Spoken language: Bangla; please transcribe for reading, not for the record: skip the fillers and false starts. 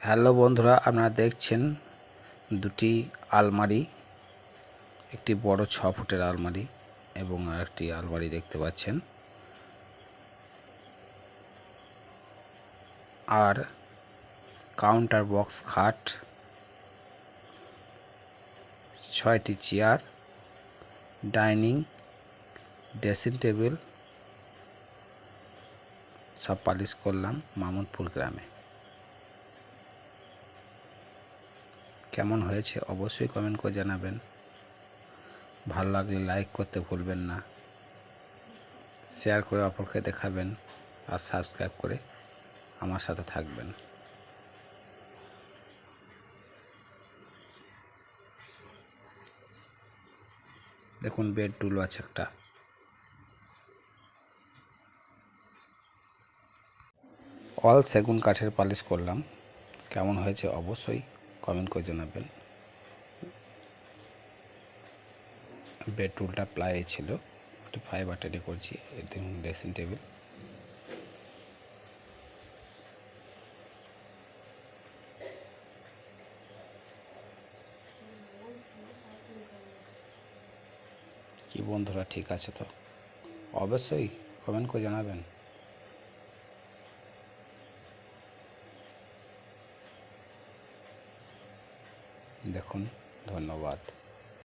হ্যালো বন্ধুরা, আপনারা দেখছেন দুটি আলমারি, একটি বড় 6 ফুটের আলমারি এবং আরেকটি আলমারি দেখতে পাচ্ছেন। আর কাউন্টার বক্স খাট, 6টি চেয়ার, ডাইনিং, ড্রেসিং টেবিল সব পালিশ করলাম মামুনপুর গ্রামে। কেমন হয়েছে অবশ্যই কমেন্ট করে জানাবেন। ভালো লাগলে লাইক করতে ভুলবেন না, শেয়ার করে অপরকে দেখাবেন আর সাবস্ক্রাইব করে আমার সাথে থাকবেন। দেখুন বেড টুল আছে একটা। অল সেগুন কাঠের পালিশ করলাম। কেমন হয়েছে অবশ্যই কমেন্ট করে জানাবেন। বেড টুলটা প্লাই ছিল, একটু ফাইবার টেনে করছি। দেখুন ড্রেসিং টেবিল, কি বন্ধুরা ঠিক আছে তো? অবশ্যই কমেন্ট করে জানাবেন। দেখুন, ধন্যবাদ।